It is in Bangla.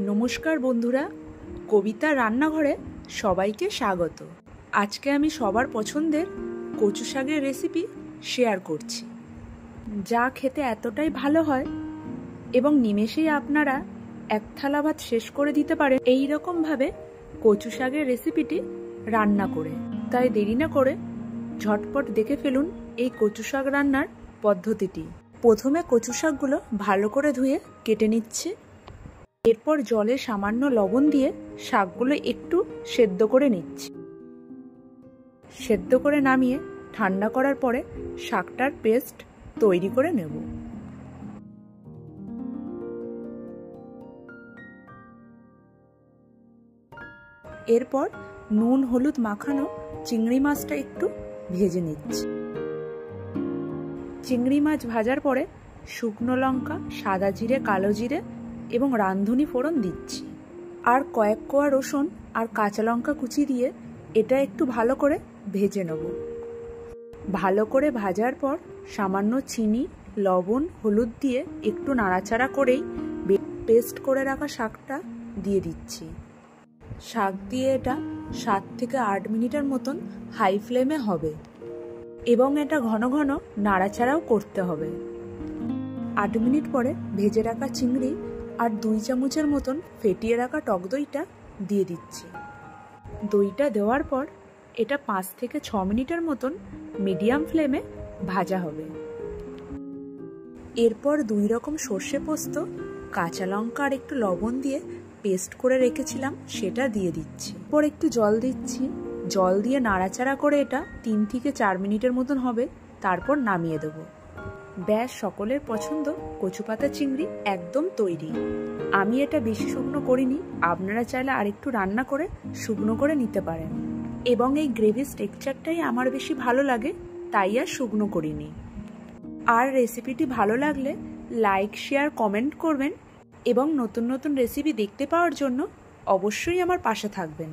নমস্কার বন্ধুরা, কবিতা রান্নাঘরে সবাইকে স্বাগত। আজকে আমি সবার পছন্দের কচু শাকের রেসিপি শেয়ার করছি, যা খেতে এতটাই ভালো হয় এবং নিমেষেই আপনারা এক থালা ভাত শেষ করে দিতে পারেন এই রকমভাবে কচু শাকের রেসিপিটি রান্না করে। তাই দেরি না করে ঝটপট দেখে ফেলুন এই কচু শাক রান্নার পদ্ধতিটি। প্রথমে কচু শাকগুলো ভালো করে ধুয়ে কেটে নিচ্ছি। এরপর জলে সামান্য লবণ দিয়ে শাকগুলো একটু সেদ্ধ করে নিচ্ছি। সেদ্ধ করে নামিয়ে ঠান্ডা করার পরে শাকটার পেস্ট তৈরি করে নেব। এরপর নুন হলুদ মাখানো চিংড়ি মাছটা একটু ভেজে নিচ্ছি। চিংড়ি মাছ ভাজার পরে শুকনো লঙ্কা, সাদা জিরে, কালো জিরে এবং রাঁধুনি ফোড়ন দিচ্ছি। আর কয়েক কোয়া রসুন আর কাঁচা লঙ্কা কুচি দিয়ে এটা একটু ভালো করে ভেজে নেব। ভালো করে ভাজার পর সামান্য চিনি, লবণ, হলুদ দিয়ে একটু নাড়াচাড়া করেই পেস্ট করে রাখা শাকটা দিয়ে দিচ্ছি। শাক দিয়ে এটা 7 থেকে 8 মিনিটের মতন হাই ফ্লেমে হবে এবং এটা ঘন ঘন নাড়াচাড়াও করতে হবে। 8 মিনিট পরে ভেজে রাখা চিংড়ি আর 2 চামচের মতন ফেটিয়ে রাখা টক দইটা দিয়ে দিচ্ছি। দইটা দেওয়ার পর এটা 5 থেকে 6 মিনিটের মতন মিডিয়াম ফ্লেমে ভাজা হবে। এরপর 2 রকম সর্ষে পোস্ত, কাঁচা লঙ্কা আর একটু লবণ দিয়ে পেস্ট করে রেখেছিলাম সেটা দিয়ে দিচ্ছি। পর একটু জল দিচ্ছি। জল দিয়ে নাড়াচাড়া করে এটা 3 থেকে 4 মিনিটের মতন হবে, তারপর নামিয়ে দেবো। ব্যাস, সকলের পছন্দ কচু পাতা চিংড়ি একদম তৈরি। আমি এটা বেশি শুকনো করিনি, আপনারা চাইলে আরেকটু রান্না করে শুকনো করে নিতে পারেন। এবং এই গ্রেভি টেক্সচারটাই আমার বেশি ভালো লাগে, তাই আর শুকনো করিনি। আর রেসিপিটি ভালো লাগলে লাইক, শেয়ার, কমেন্ট করবেন এবং নতুন নতুন রেসিপি দেখতে পাওয়ার জন্য অবশ্যই আমার পাশে থাকবেন।